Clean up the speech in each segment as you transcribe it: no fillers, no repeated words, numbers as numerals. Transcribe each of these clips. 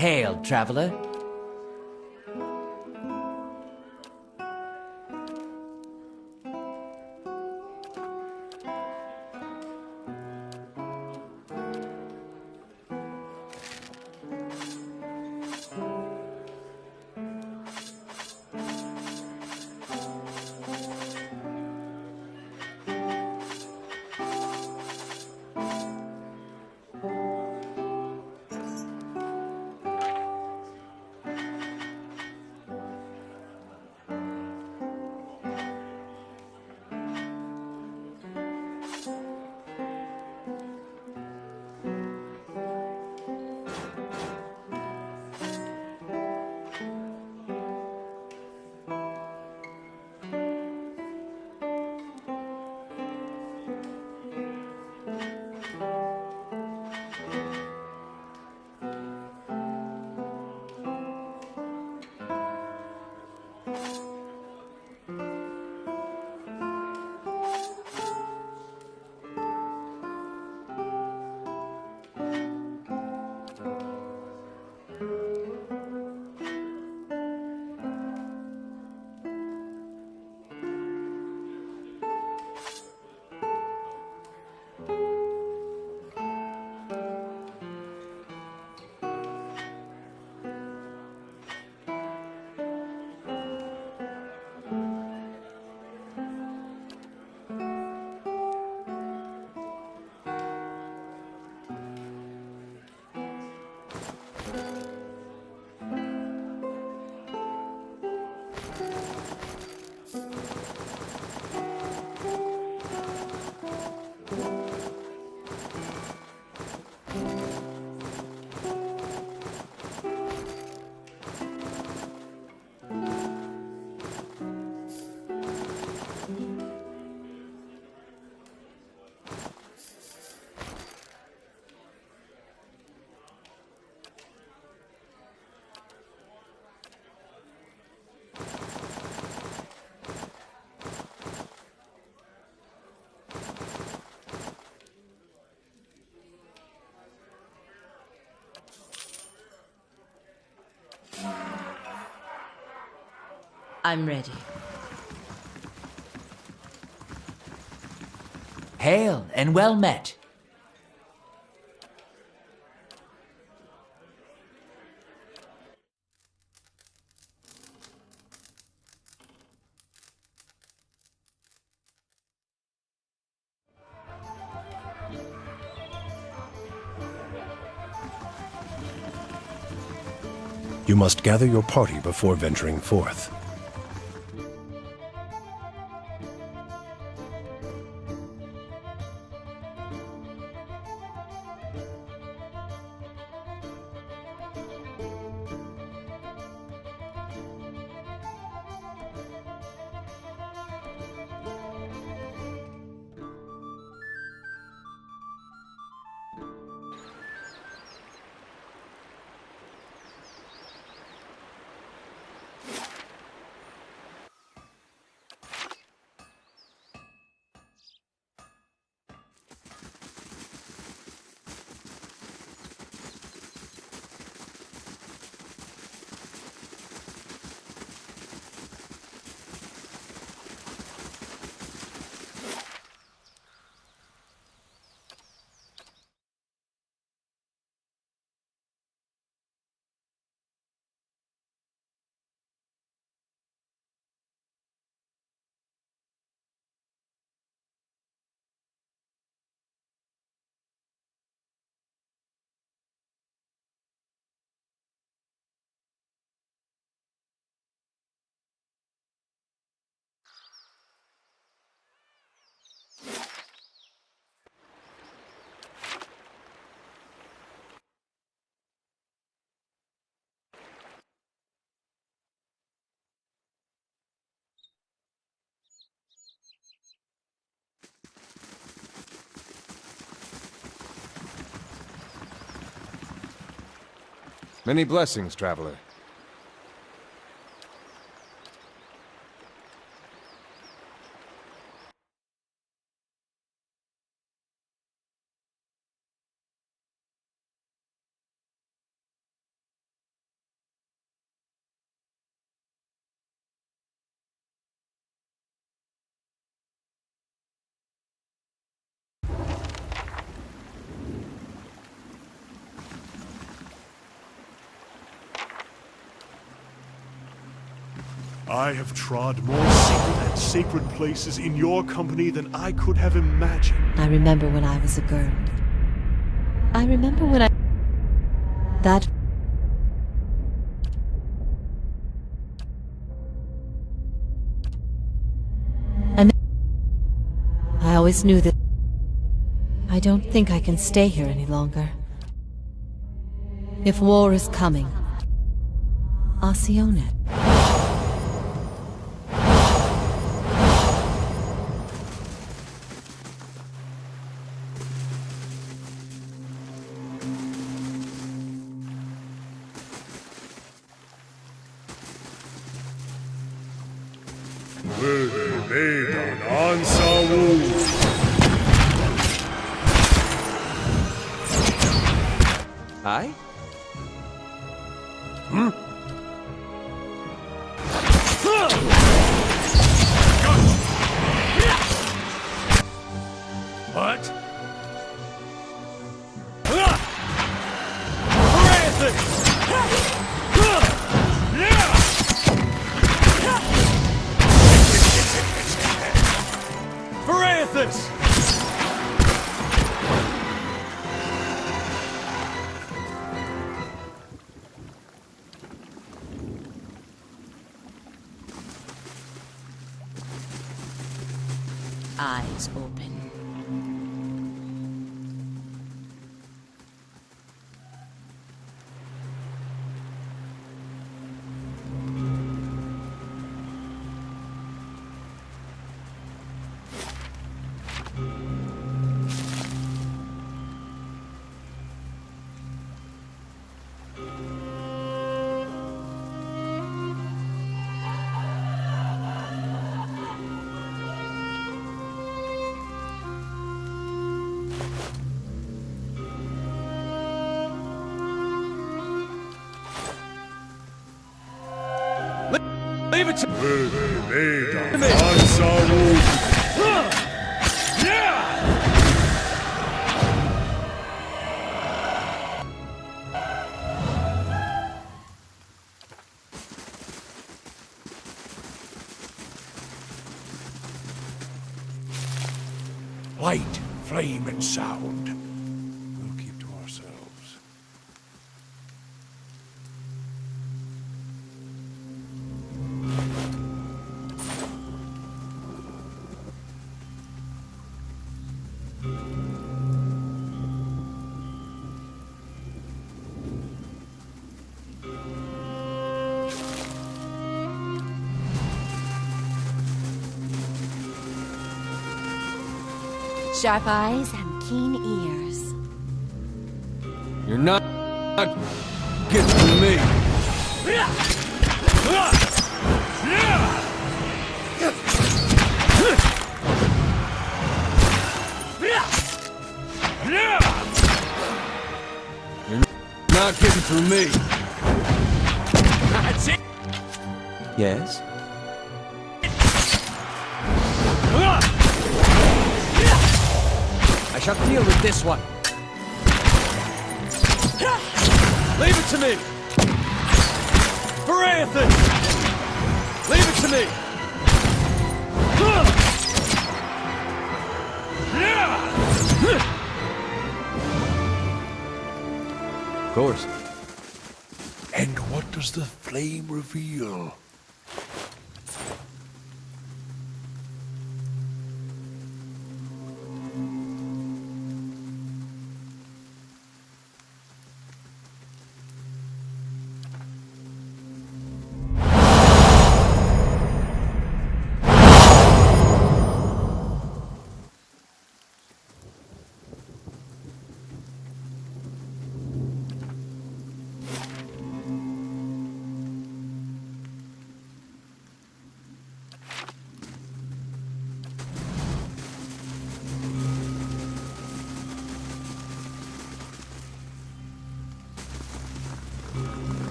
Hail, traveler. I'm ready. Hail and well met. You must gather your party before venturing forth. Many blessings, traveler. I have trod more secret and sacred places in your company than I could have imagined. I remember when I was a girl. I remember when that... And I always knew that... I don't think I can stay here any longer. If war is coming, I'll see on it. Aye? What? Eyes open. Leave it to Light, flame, and sound. We'll keep to ourselves. Sharp eyes and keen ears. You're not getting to me. You're not getting through me. That's it. Yes? I shall deal with this one. Leave it to me! Parathon! Leave it to me! Of course. And what does the flame reveal?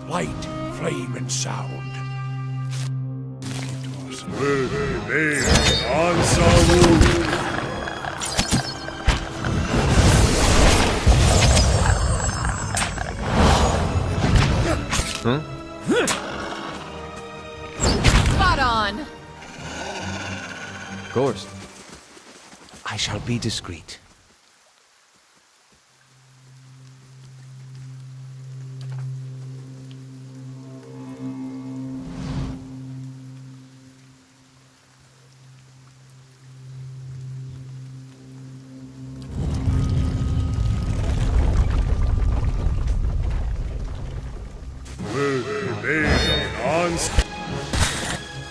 Light, flame, and sound. Keep to ourselves. Huh? Spot on! Of course. I shall be discreet.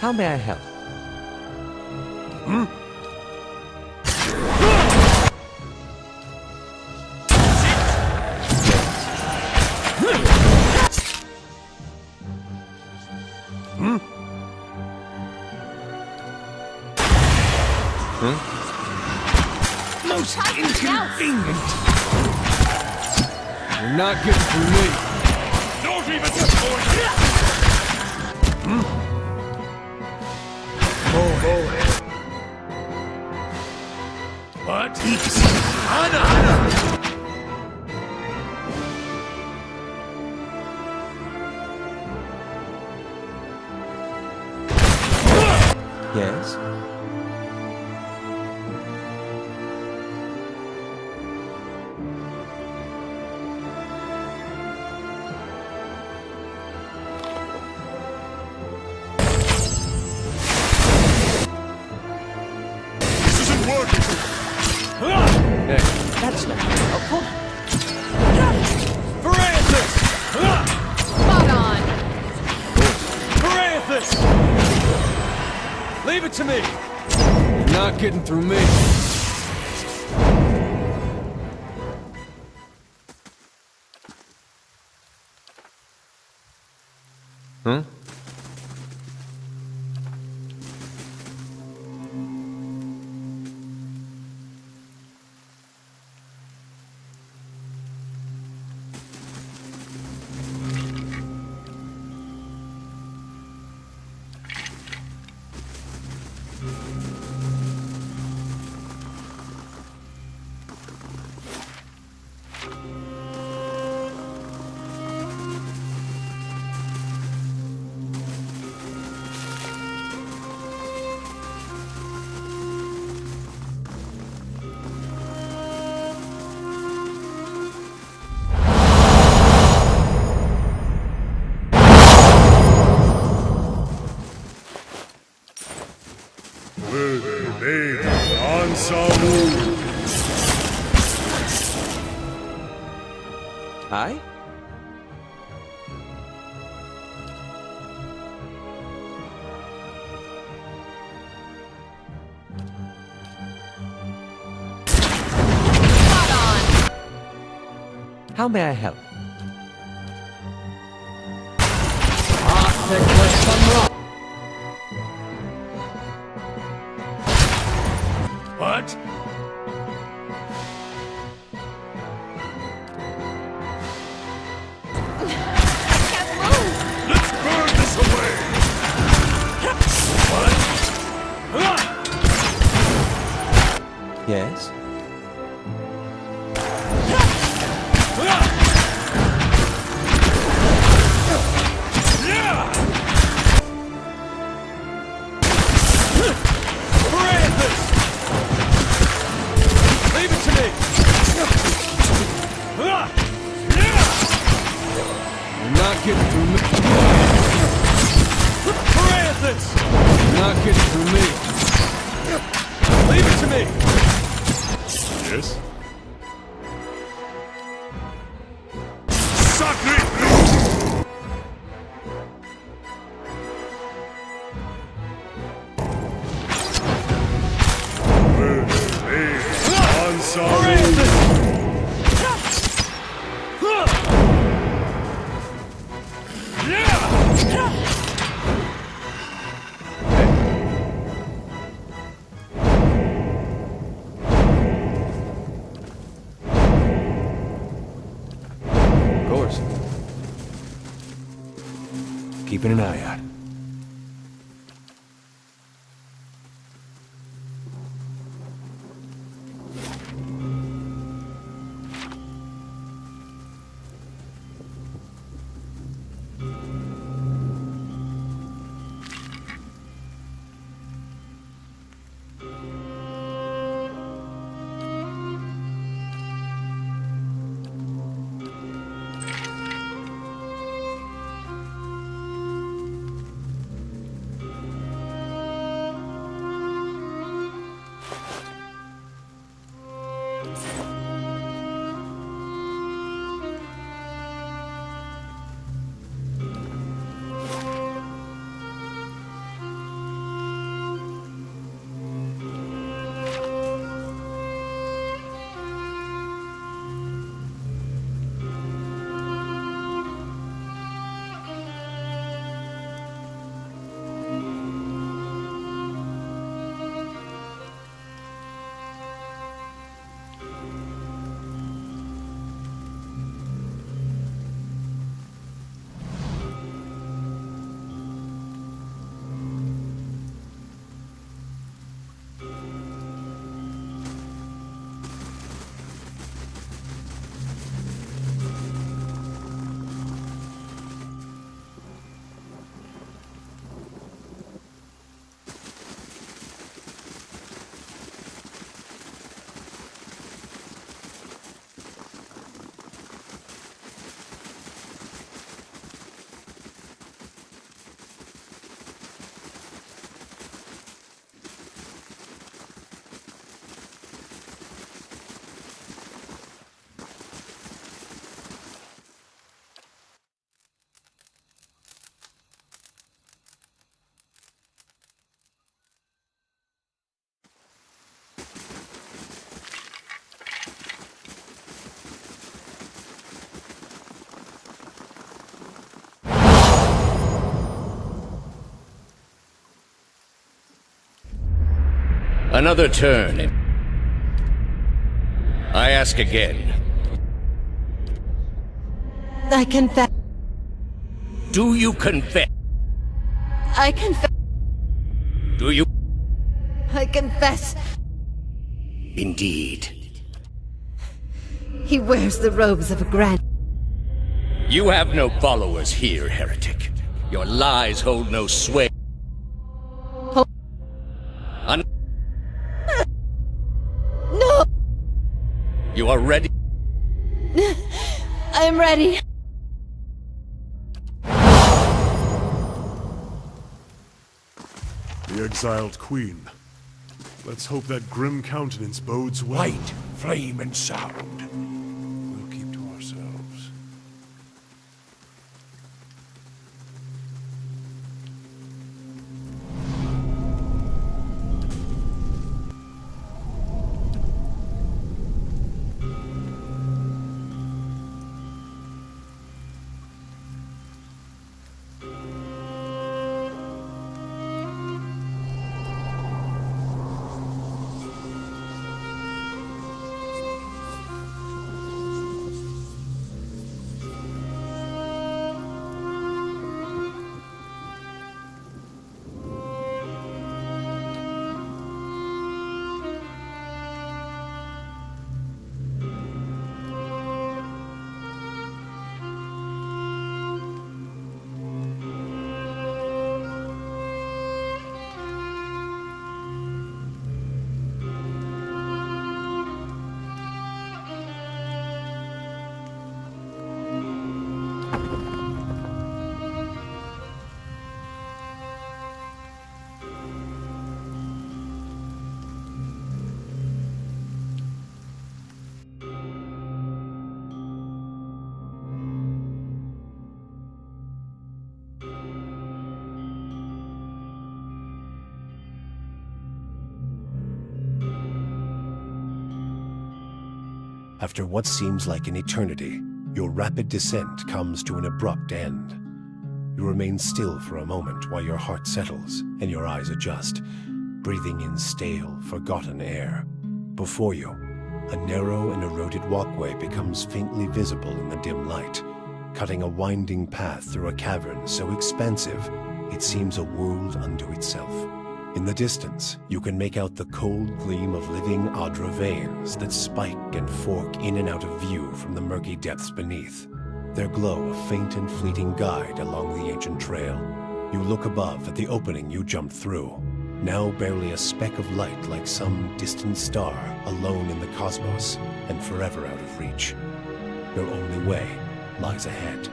How may I help? Most inconvenient! You're not getting through me. Don't even support it! What? Yes? This isn't working! Hey, that's not helpful. Paralysis! Spot on! Paralysis! Leave it to me! You're not getting through me. Huh? Hi? Spot on! How may I help? What? Can't move! Let's burn this away! What? Yes? Leave it to me! You're not getting through me. Paralysis! You're not getting through me. Leave it to me! Yes? Suck it! Of course. Keeping an eye out. Another turn. I ask again. I confess. Do you confess? I confess. Do you? I confess. Indeed. He wears the robes of a grand. You have no followers here, heretic. Your lies hold no sway. No! You are ready? I am ready. The exiled queen. Let's hope that grim countenance bodes well. Light, flame, and sound. We'll keep to ourselves. After what seems like an eternity, your rapid descent comes to an abrupt end. You remain still for a moment while your heart settles and your eyes adjust, breathing in stale, forgotten air. Before you, a narrow and eroded walkway becomes faintly visible in the dim light, cutting a winding path through a cavern so expansive it seems a world unto itself. In the distance, you can make out the cold gleam of living Adra veins that spike and fork in and out of view from the murky depths beneath. Their glow a faint and fleeting guide along the ancient trail. You look above at the opening you jumped through, now barely a speck of light like some distant star alone in the cosmos and forever out of reach. Your only way lies ahead.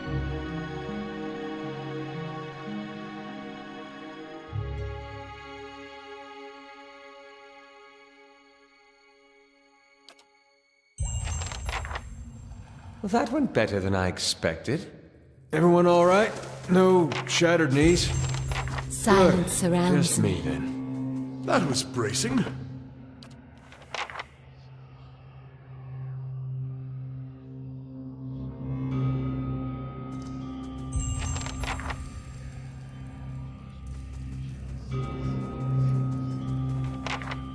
Well, that went better than I expected. Everyone all right? No shattered knees? Silence surrounds Just me, then. That was bracing.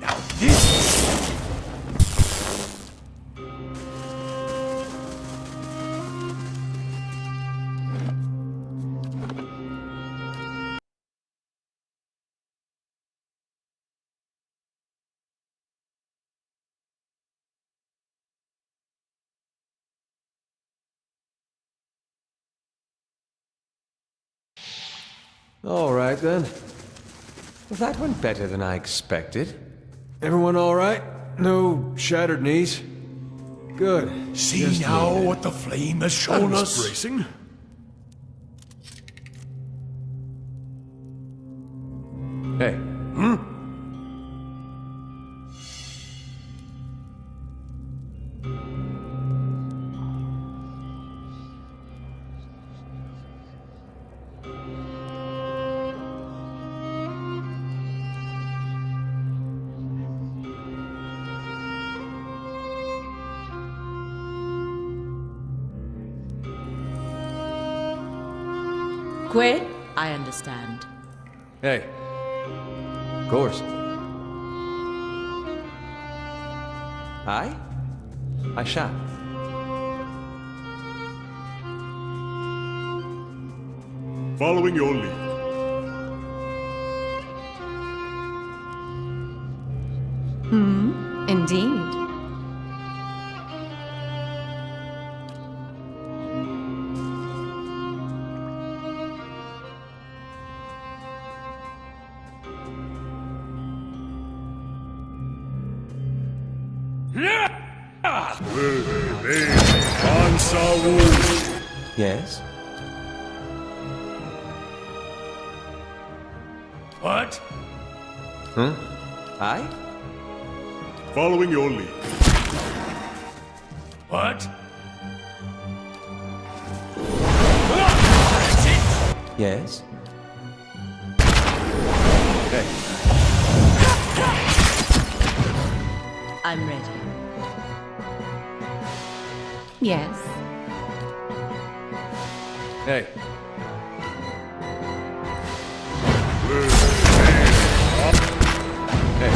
Now this... All right, then. Well, that went better than I expected. Everyone all right? No shattered knees? Good. See Just now me, then. what the flame has That shown was us? bracing. Hey. Quinn, I understand. Hey. Of course. Aye? I shall. Following your lead. Indeed. Yes? What? Aye? Following your lead. What? Yes? Hey. I'm ready. Yes. Hey. Hey.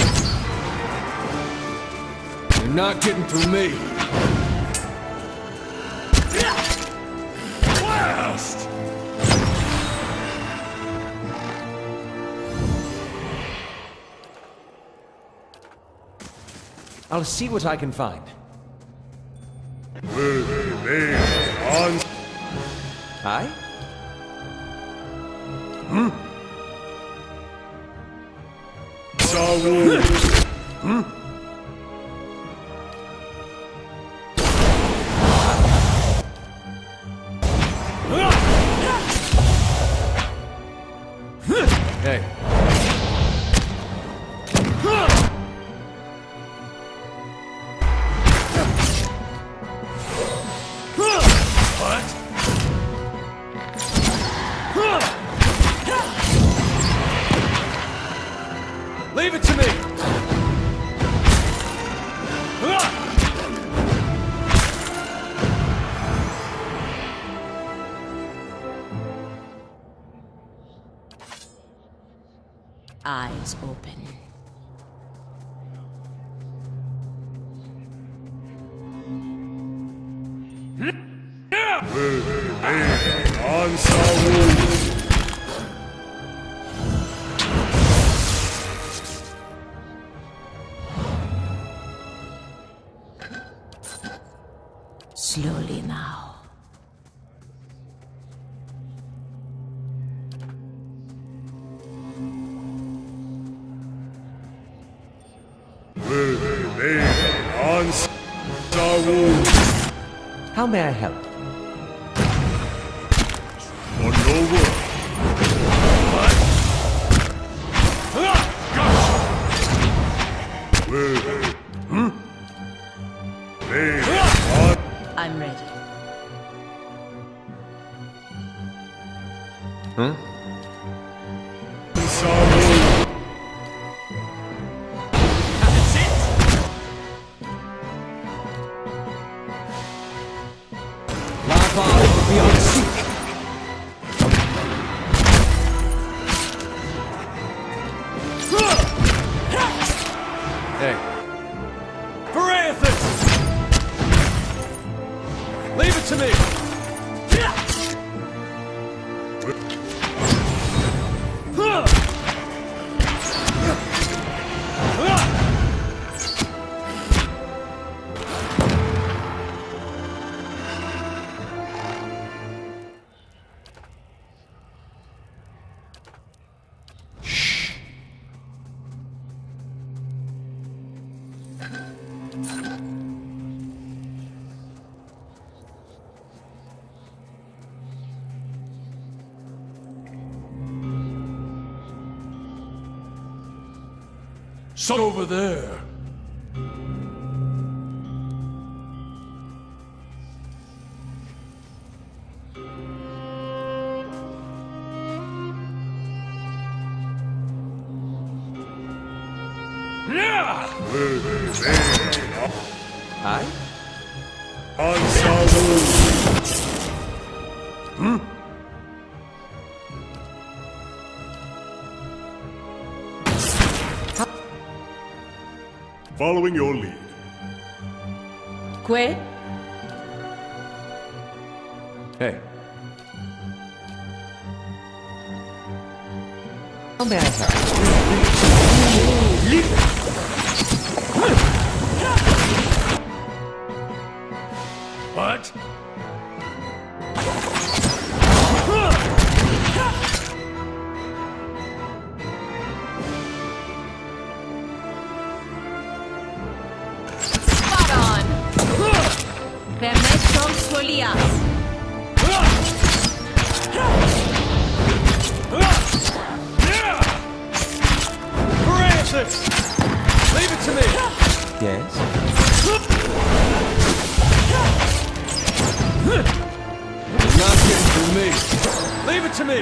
You're not getting through me. Blast! I'll see what I can find. Aye? Hey. Leave it to me! Eyes open. Slowly now. How may I help? On your word. I'm ready. Beyond seek. Hey. Parathis! Leave it to me! Son over there. Aye? Following your lead. Quit? Hey. How may I help? What? Spot on! Vermetron Solias. Francis! Leave it to me! Yes? It's not getting through me. Leave it to me!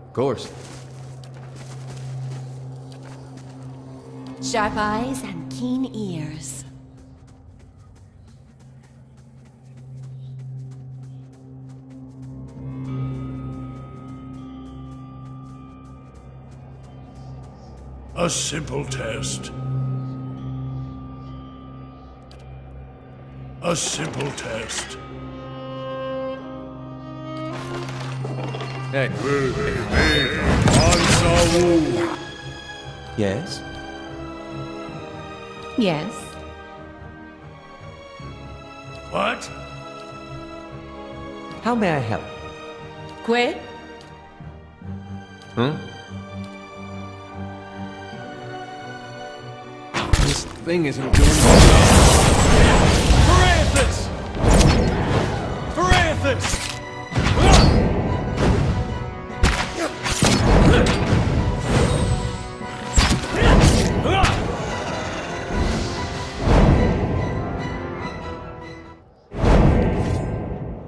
Of course. Sharp eyes and keen ears. A simple test. A simple test. Hey. Answer. Yes? Yes. What? How may I help? Quit? Hmm? This thing isn't doing Francis! Francis!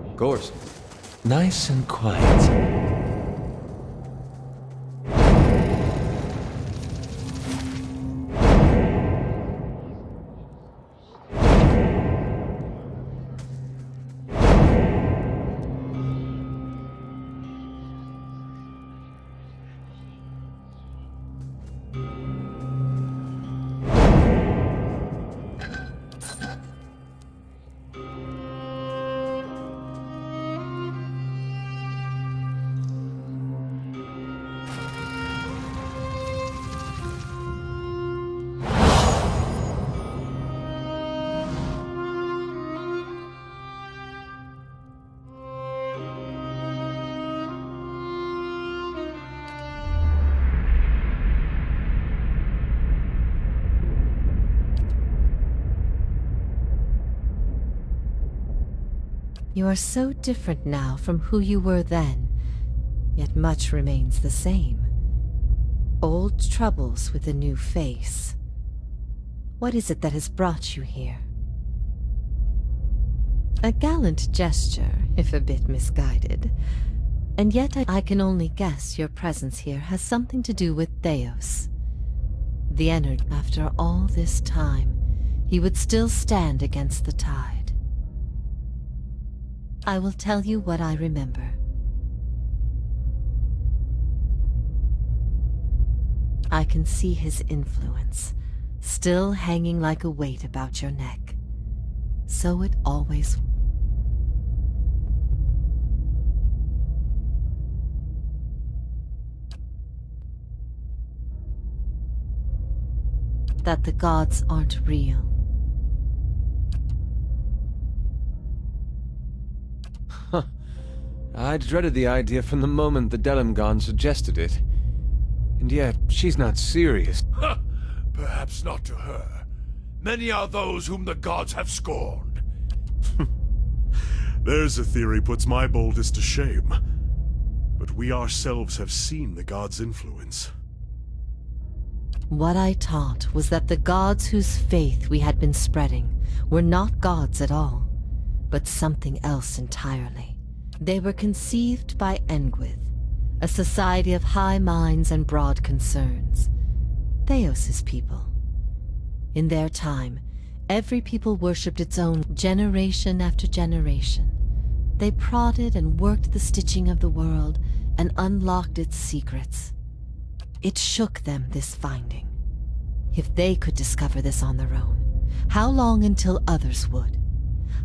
Of course. Nice and quiet. You are so different now from who you were then, yet much remains the same. Old troubles with a new face. What is it that has brought you here? A gallant gesture, if a bit misguided. And yet I can only guess your presence here has something to do with Theos. The energy. After all this time, he would still stand against the tide. I will tell you what I remember. I can see his influence, still hanging like a weight about your neck. So it always was. That the gods aren't real. I dreaded the idea from the moment the Delimgon suggested it. And yet, she's not serious. Perhaps not to her. Many are those whom the gods have scorned. There's a theory puts my boldest to shame. But we ourselves have seen the gods' influence. What I taught was that the gods whose faith we had been spreading were not gods at all, but something else entirely. They were conceived by Engwydd, a society of high minds and broad concerns. Theos' people. In their time, every people worshipped its own generation after generation. They prodded and worked the stitching of the world and unlocked its secrets. It shook them, this finding. If they could discover this on their own, how long until others would?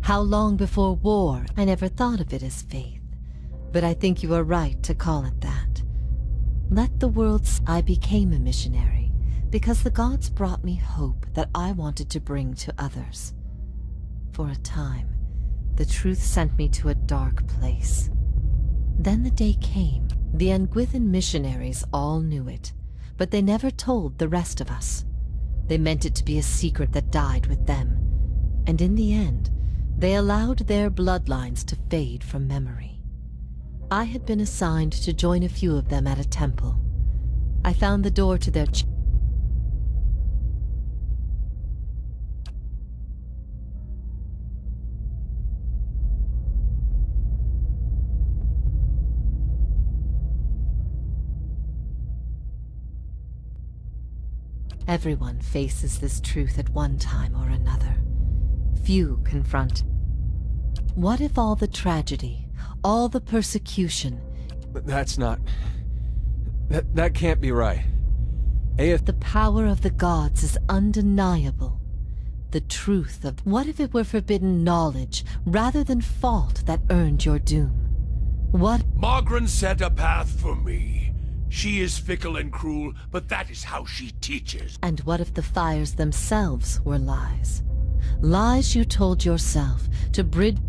How long before war? I never thought of it as faith, but I think you are right to call it that. Let the world I became a missionary because the gods brought me hope that I wanted to bring to others. For a time, the truth sent me to a dark place. Then the day came. The Angwithan missionaries all knew it, but they never told the rest of us. They meant it to be a secret that died with them, and in the end, they allowed their bloodlines to fade from memory. I had been assigned to join a few of them at a temple. I found the door to their Everyone faces this truth at one time or another. Few confront. What if all the tragedy, all the persecution... That's not... That can't be right. The power of the gods is undeniable. The truth of... What if it were forbidden knowledge rather than fault that earned your doom? What... Margren set a path for me. She is fickle and cruel, but that is how she teaches. And what if the fires themselves were lies? Lies you told yourself to bridge...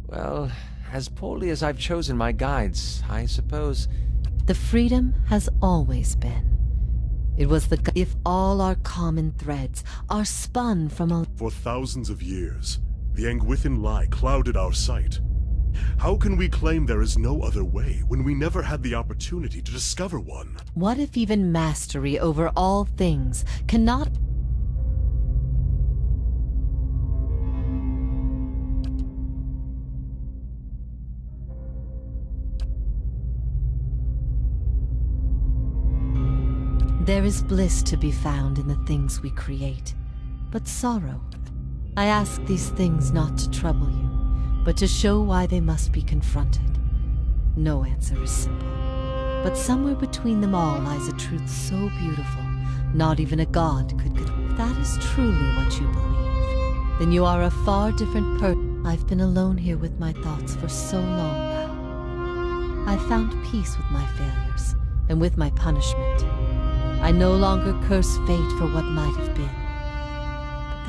Well, as poorly as I've chosen my guides, I suppose... The freedom has always been. It was the... If all our common threads are spun from a... For thousands of years, the Angwithan lie clouded our sight. How can we claim there is no other way when we never had the opportunity to discover one? What if even mastery over all things cannot... There is bliss to be found in the things we create, but sorrow. I ask these things not to trouble you, but to show why they must be confronted. No answer is simple, but somewhere between them all lies a truth so beautiful, not even a god could... If that is truly what you believe, then you are a far different person. I've been alone here with my thoughts for so long now. I've found peace with my failures, and with my punishment. I no longer curse fate for what might have been.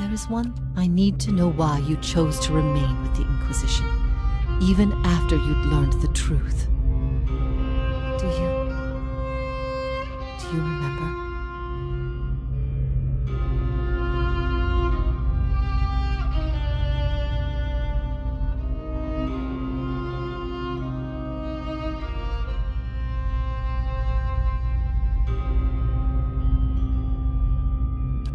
There is one. I need to know why you chose to remain with the Inquisition, even after you'd learned the truth. Do you remember?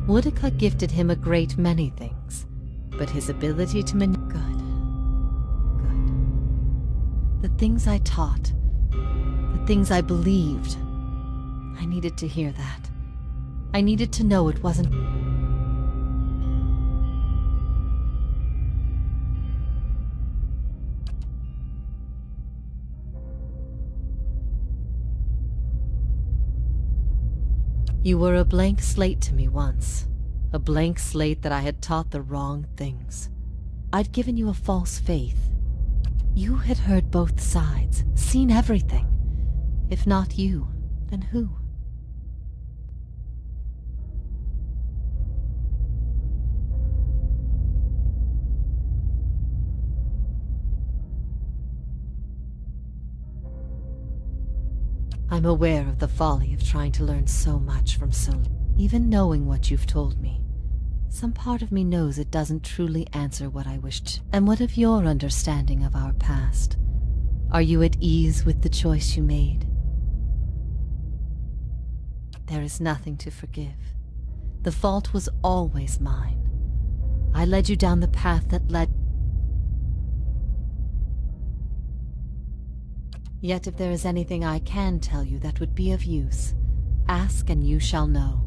Woodica gifted him a great many things, but his ability to Good. The things I taught, the things I believed, I needed to hear that. I needed to know it wasn't... You were a blank slate to me once. A blank slate that I had taught the wrong things. I'd given you a false faith. You had heard both sides, seen everything. If not you, then who? I'm aware of the folly of trying to learn so much from so little. Even knowing what you've told me, some part of me knows it doesn't truly answer what I wished. And what of your understanding of our past? Are you at ease with the choice you made? There is nothing to forgive. The fault was always mine. I led you down the path that led... Yet if there is anything I can tell you that would be of use, ask and you shall know.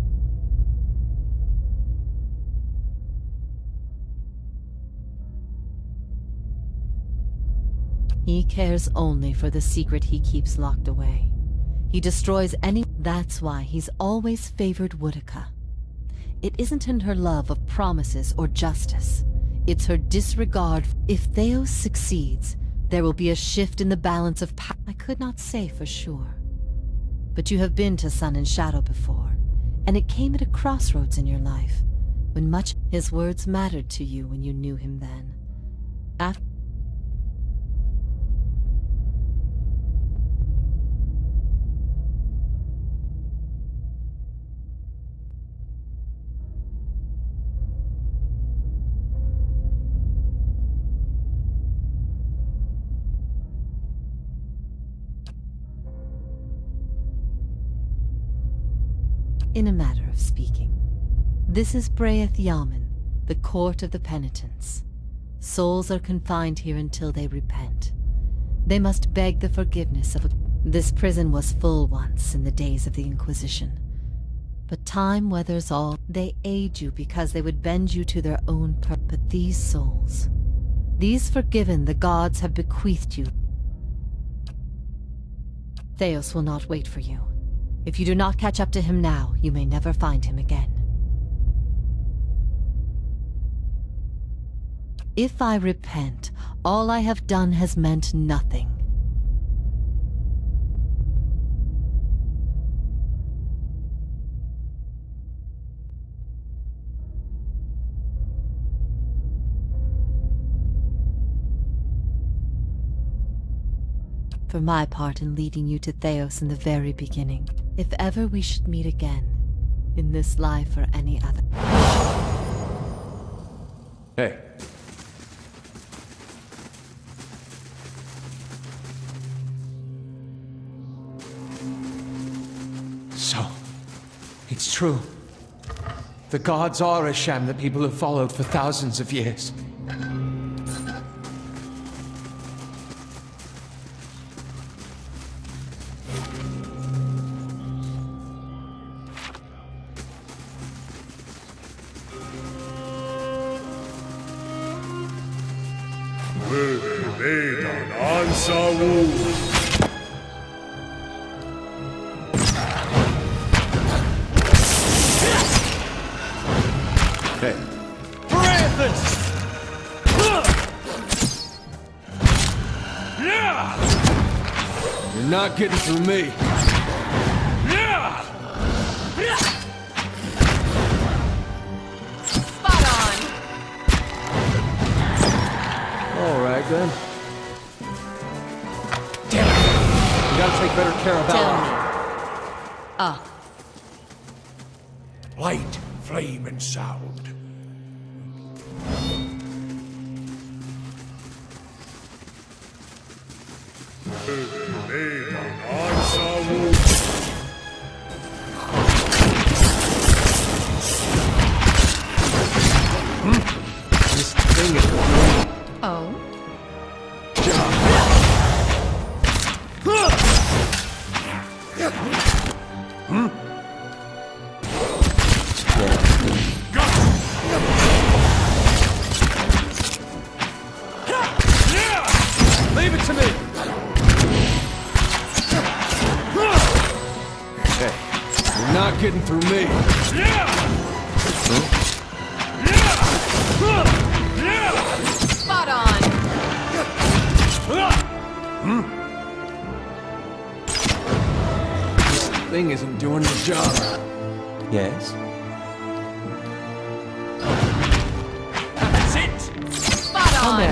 He cares only for the secret he keeps locked away. He destroys any... That's why he's always favored Woodica. It isn't in her love of promises or justice. It's her disregard. If Theos succeeds, there will be a shift in the balance of power. I could not say for sure. But you have been to Sun and Shadow before, and it came at a crossroads in your life, when much... His words mattered to you when you knew him then. After... In a matter of speaking, this is Braeth Yamen, the court of the penitents. Souls are confined here until they repent. They must beg the forgiveness of a... This prison was full once in the days of the Inquisition. But time weathers all. They aid you because they would bend you to their own purpose. But these souls, these forgiven the gods have bequeathed you. Theos will not wait for you. If you do not catch up to him now, you may never find him again. If I repent, all I have done has meant nothing. For my part in leading you to Theos in the very beginning, if ever we should meet again, in this life or any other. Hey. So, it's true. The gods are a sham that people have followed for thousands of years. Hey. You're not getting through me. Spot on! All right, then. Damn it! You gotta take better care of Baldur. Light, flame, and sound. This thing is... Oh? Leave it to me! Hey, you're not getting through me. Spot on! This thing isn't doing the job. Yes? That's it! Spot on!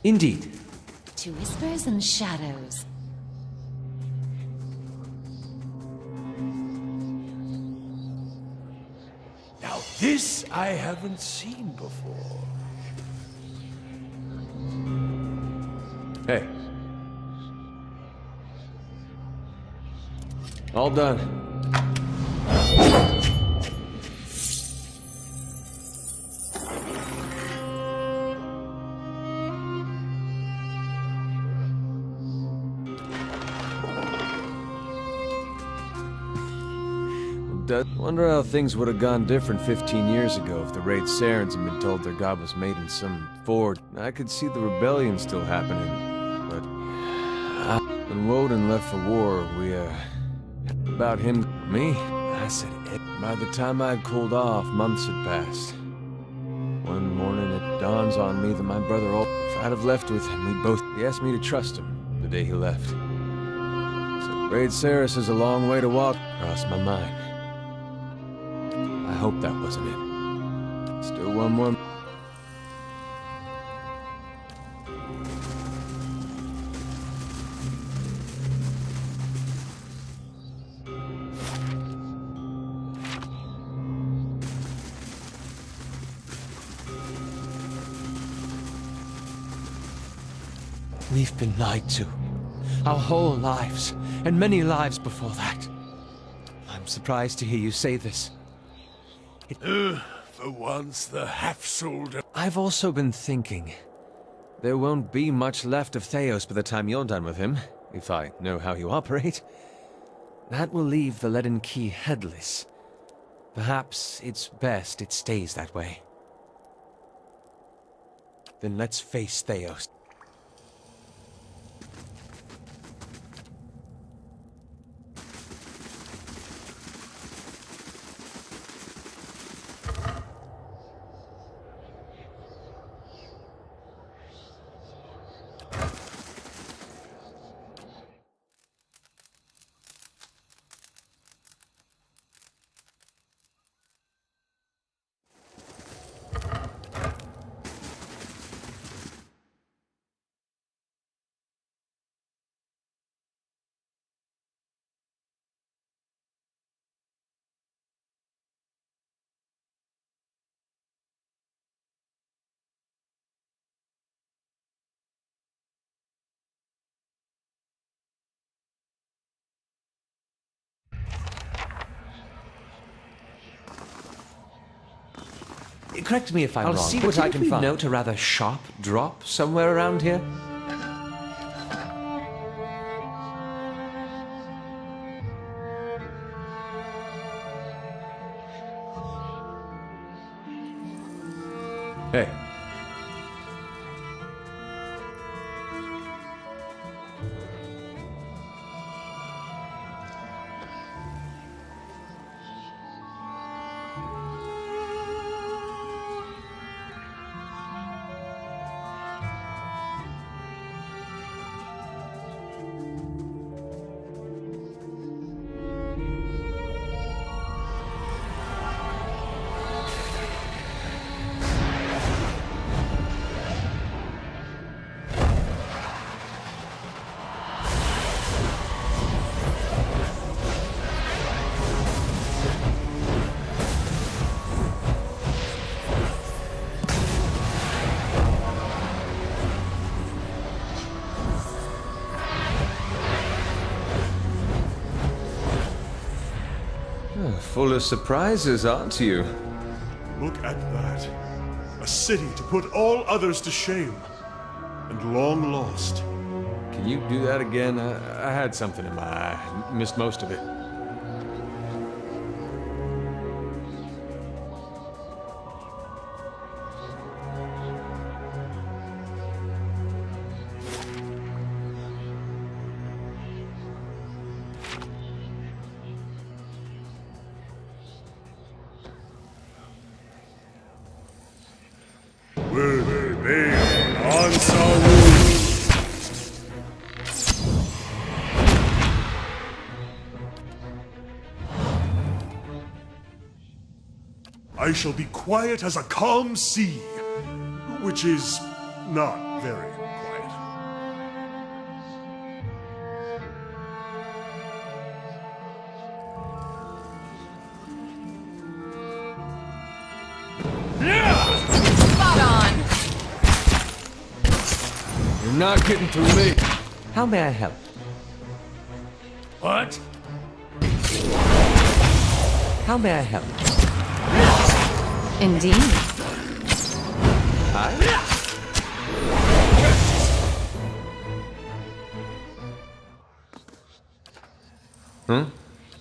Indeed. To whispers and shadows. Now this I haven't seen before. Hey. All done. does. Wonder how things would have gone different 15 years ago if the Raid Sarens had been told their god was made in some ford. I could see the rebellion still happening, but when Woden left for war, we, about him, me? I said it. By the time I'd cooled off, months had passed. One morning it dawns on me that my brother, if I'd have left with him, he asked me to trust him the day he left. So Raid Saris is a long way to walk, crossed my mind. I hope that wasn't it. Still one more. We've been lied to. Our whole lives, and many lives before that. I'm surprised to hear you say this. For once, the half-souled... I've also been thinking. There won't be much left of Theos by the time you're done with him, if I know how you operate. That will leave the leaden key headless. Perhaps it's best it stays that way. Then let's face Theos. Correct me if I'm wrong. I'll see what I can find. Note a rather sharp drop somewhere around here. Hey. Full of surprises, aren't you? Look at that. A city to put all others to shame. And long lost. Can you do that again? I had something in my eye. Missed most of it. I shall be quiet as a calm sea, which is not very quiet. Spot on! You're not getting through me. How may I help? What? How may I help? Indeed. Hi?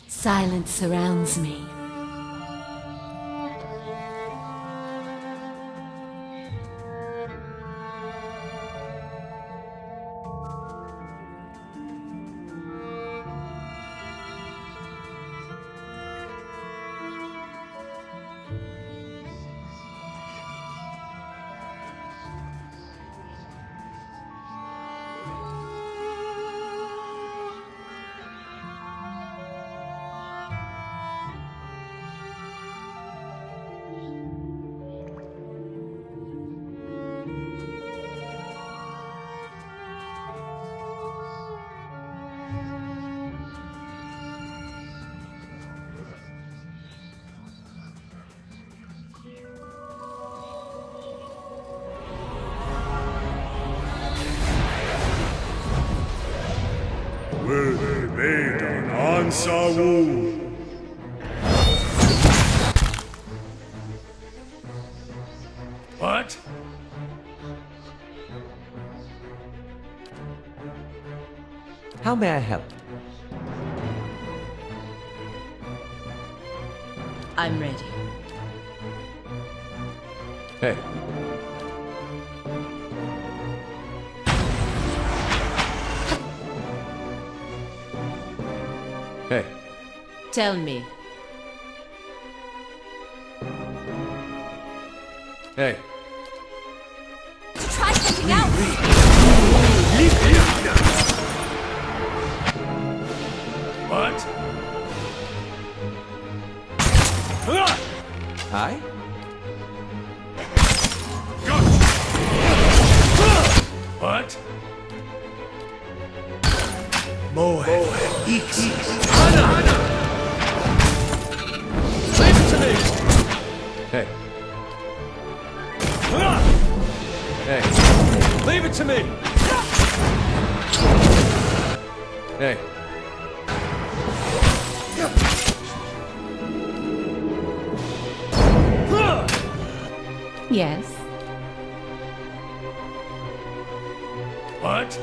Silence surrounds me. Ansawu. What? How may I help? I'm ready. Hey. Hey. Tell me. Hey. Try something else! What? Hi? What? Hey. Hey. Leave it to me! Hey. Yes. What?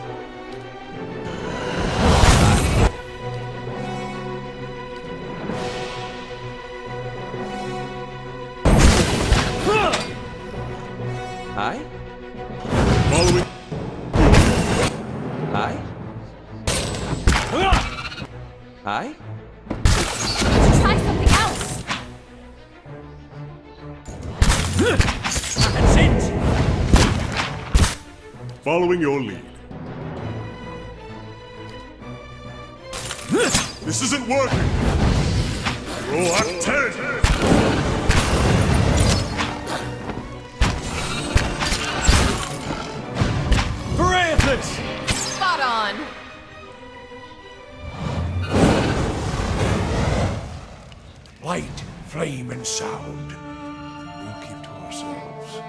Hi? Following. Hi? Hi? Try something else! That's it! Following your lead. This isn't working. Roll at 10. Spot on! Light, flame, and sound. We'll keep to ourselves.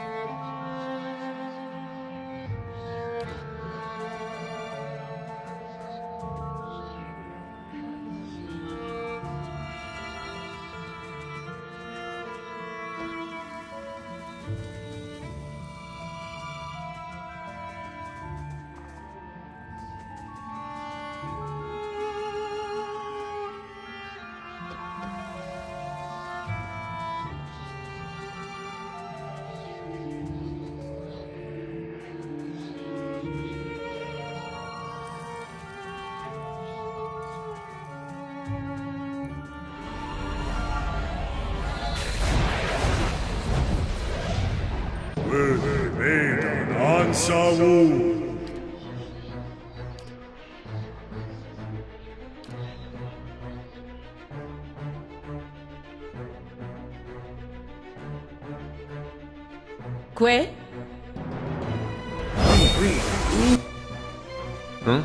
Ansawu. Que? Huh?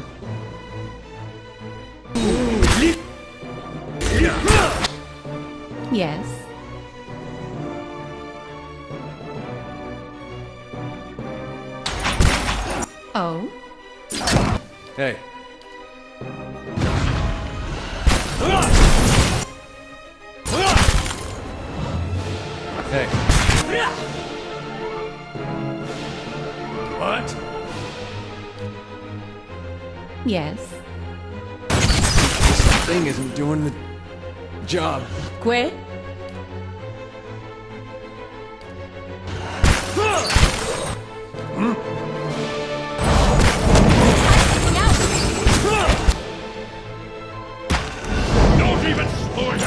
Yes. Oh? Hey. Hey. What? Yes. This thing isn't doing the job. Que? Don't even spoil it!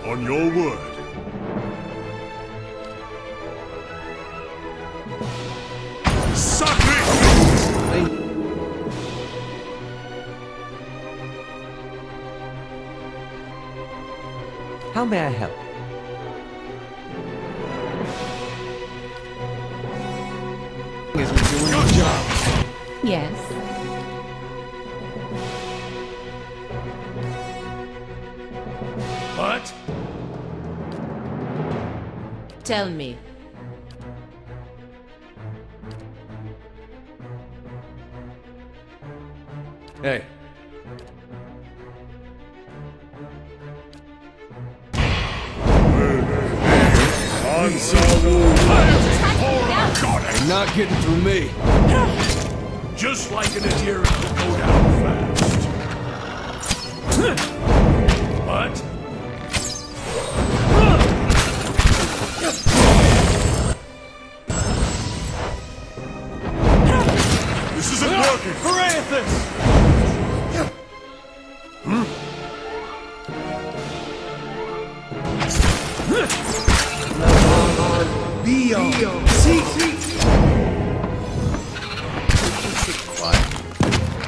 On your word. Suck it! How may I help? Isn't doing the job. Yes. What? Tell me. Hey. You're not getting through me. Just like an adherent to go down fast. What? This isn't working!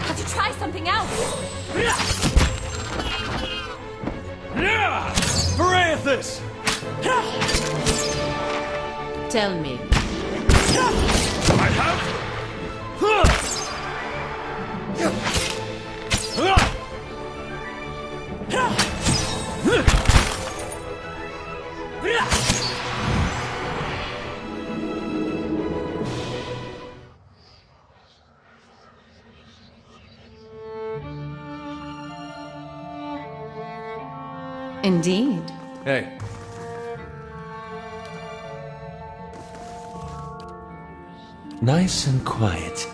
Have to try something else. Parathis! Tell me, I have. Indeed. Hey. Nice and quiet.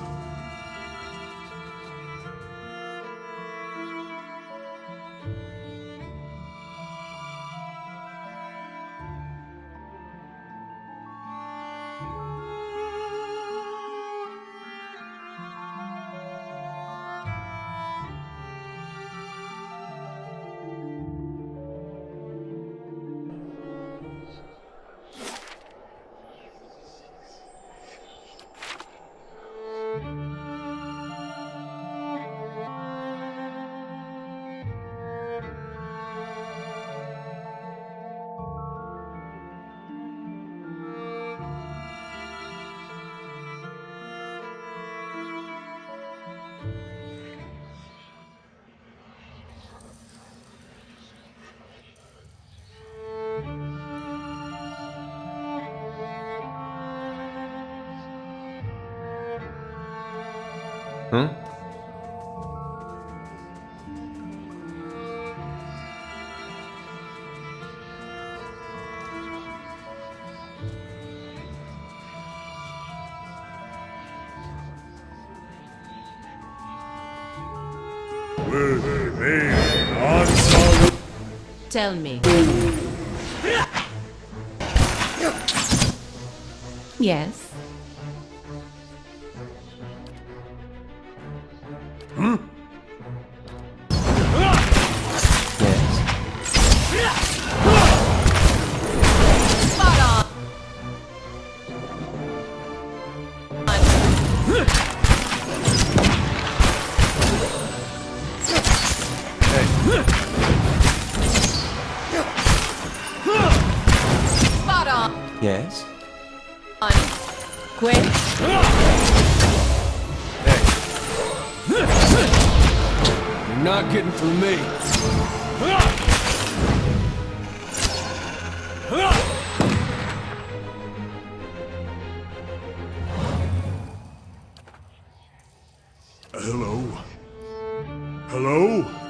Huh? tell me. Yes. Yes? Quick. You're not getting through me. Hello? Hello?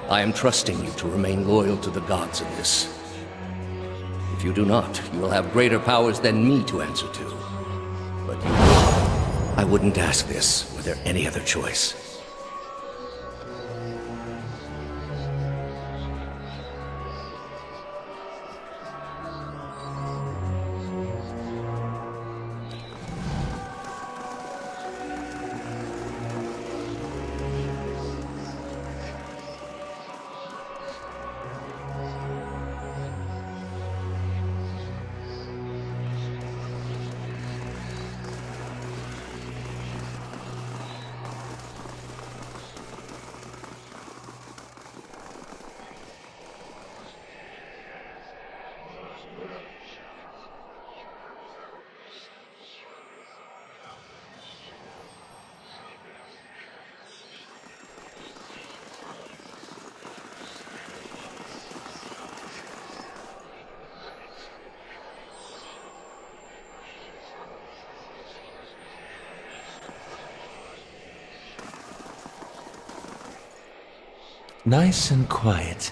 I am trusting you to remain loyal to the gods in this. If you do not, you will have greater powers than me to answer to. But you will. I wouldn't ask this were there any other choice. Nice and quiet.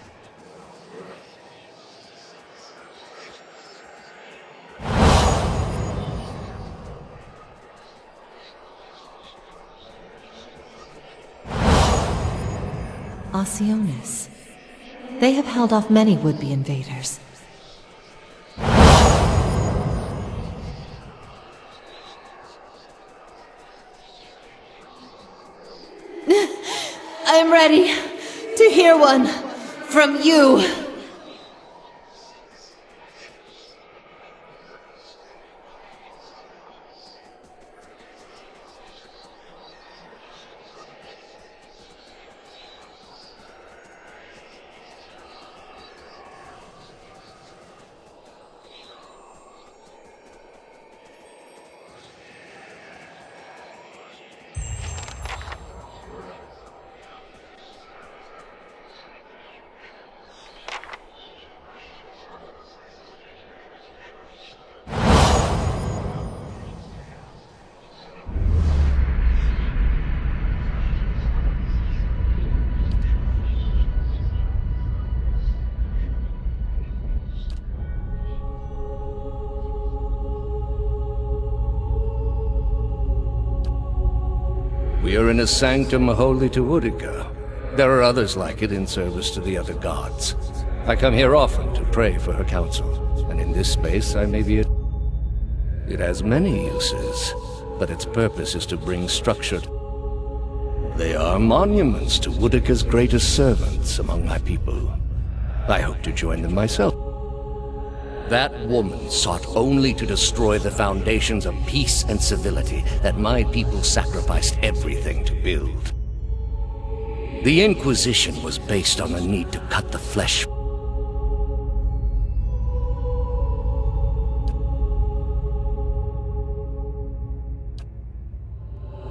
Oceanus. They have held off many would-be invaders. I'm ready to hear one from you. We are in a sanctum holy to Utica. There are others like it in service to the other gods. I come here often to pray for her counsel, and in this space I may be a... It has many uses, but its purpose is to bring structure. They are monuments to Utica's greatest servants among my people. I hope to join them myself. That woman sought only to destroy the foundations of peace and civility that my people sacrificed everything to build. The Inquisition was based on the need to cut the flesh.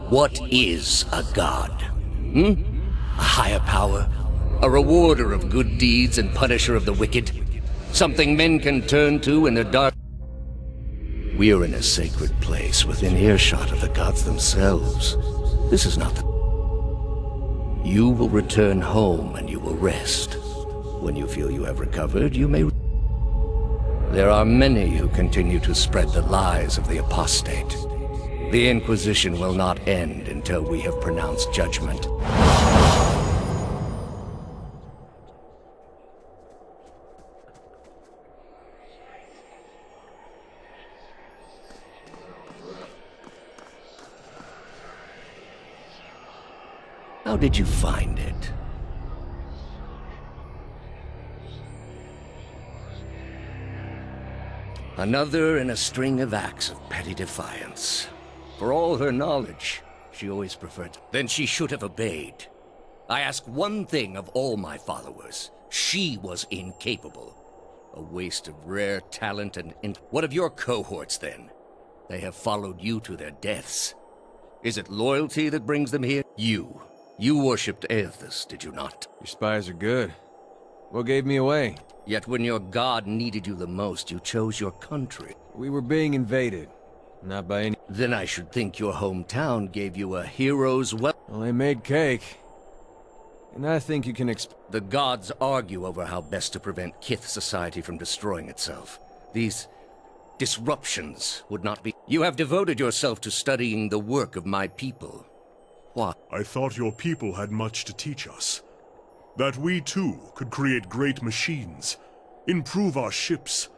What is a god? A higher power? A rewarder of good deeds and punisher of the wicked? Something men can turn to in the dark. We are in a sacred place within earshot of the gods themselves. This is not the... You will return home and you will rest. When you feel you have recovered, you may... There are many who continue to spread the lies of the apostate. The Inquisition will not end until we have pronounced judgment. How did you find it? Another in a string of acts of petty defiance. For all her knowledge, she always preferred... Then she should have obeyed. I ask one thing of all my followers. She was incapable. A waste of rare talent and... What of your cohorts, then? They have followed you to their deaths. Is it loyalty that brings them here? You worshipped Aethys, did you not? Your spies are good. What gave me away? Yet when your god needed you the most, you chose your country. We were being invaded. Not by any... Then I should think your hometown gave you a hero's well... Well, they made cake. And I think you can The gods argue over how best to prevent Kith society from destroying itself. These disruptions would not be... You have devoted yourself to studying the work of my people. Why? I thought your people had much to teach us. That we too could create great machines, improve our ships,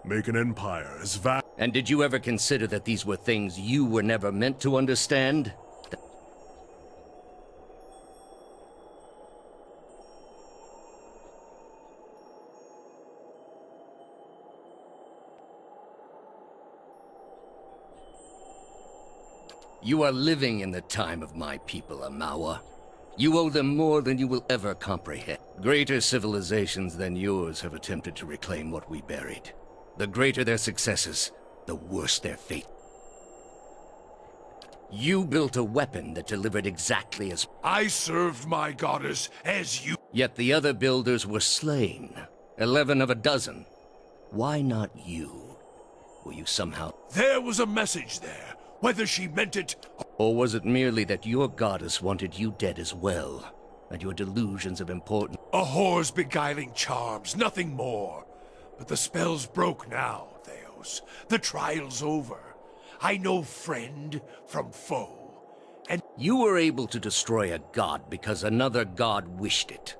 make an empire as vast... And did you ever consider that these were things you were never meant to understand? You are living in the time of my people, Amawa. You owe them more than you will ever comprehend. Greater civilizations than yours have attempted to reclaim what we buried. The greater their successes, the worse their fate. You built a weapon that delivered exactly as... I served my goddess as you... Yet the other builders were slain. 11 of a dozen. Why not you? Were you somehow... There was a message there, whether she meant it... Or was it merely that your goddess wanted you dead as well, and your delusions of importance... A whore's beguiling charms, nothing more. But the spell's broke now, Theos. The trial's over. I know friend from foe, and... You were able to destroy a god because another god wished it.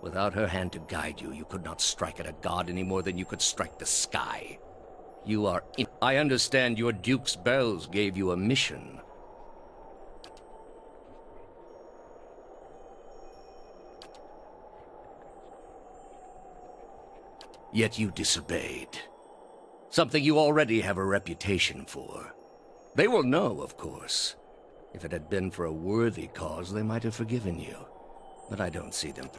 Without her hand to guide you, you could not strike at a god any more than you could strike the sky. You are in... I understand your Duke's bells gave you a mission. Yet you disobeyed. Something you already have a reputation for. They will know, of course. If it had been for a worthy cause, they might have forgiven you. But I don't see them.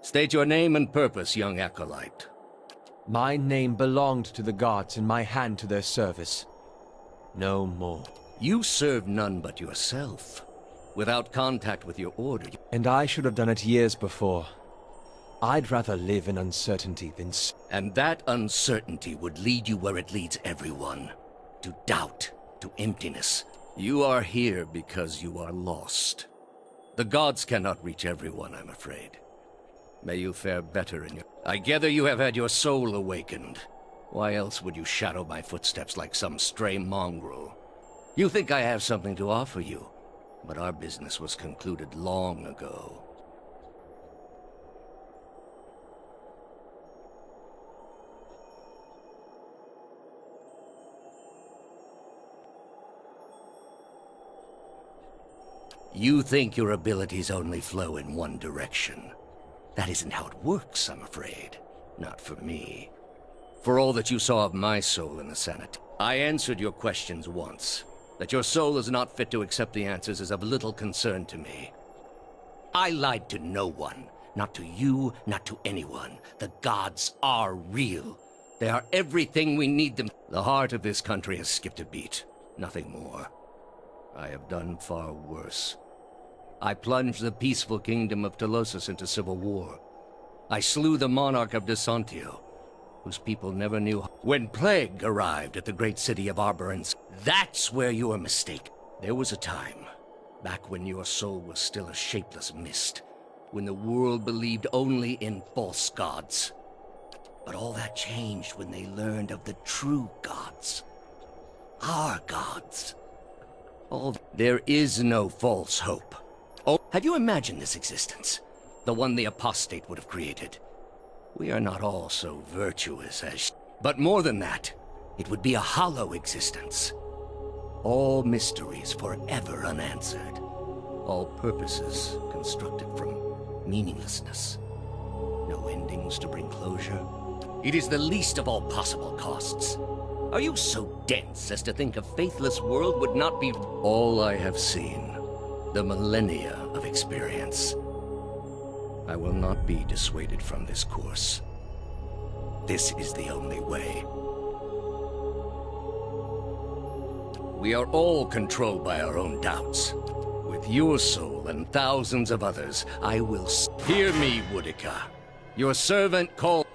State your name and purpose, young acolyte. My name belonged to the gods and my hand to their service. No more. You serve none but yourself. Without contact with your order. And I should have done it years before. I'd rather live in uncertainty than... And that uncertainty would lead you where it leads everyone. To doubt, to emptiness. You are here because you are lost. The gods cannot reach everyone, I'm afraid. May you fare better in your... I gather you have had your soul awakened. Why else would you shadow my footsteps like some stray mongrel? You think I have something to offer you, but our business was concluded long ago. You think your abilities only flow in one direction. That isn't how it works, I'm afraid. Not for me. For all that you saw of my soul in the Senate, I answered your questions once. That your soul is not fit to accept the answers is of little concern to me. I lied to no one. Not to you, not to anyone. The gods are real. They are everything we need them. The heart of this country has skipped a beat. Nothing more. I have done far worse. I plunged the peaceful kingdom of Telosus into civil war. I slew the monarch of Desantio, whose people never knew. When plague arrived at the great city of Arborens, that's where you were mistaken. There was a time, back when your soul was still a shapeless mist, when the world believed only in false gods. But all that changed when they learned of the true gods. Our gods. There is no false hope. Oh, have you imagined this existence? The one the apostate would have created. We are not all so virtuous as... But more than that, it would be a hollow existence. All mysteries forever unanswered. All purposes constructed from meaninglessness. No endings to bring closure. It is the least of all possible costs. Are you so dense as to think a faithless world would not be... All I have seen, the millennia of experience. I will not be dissuaded from this course. This is the only way. We are all controlled by our own doubts. with your soul and thousands of others, I will hear me, Woodica. Your servant called.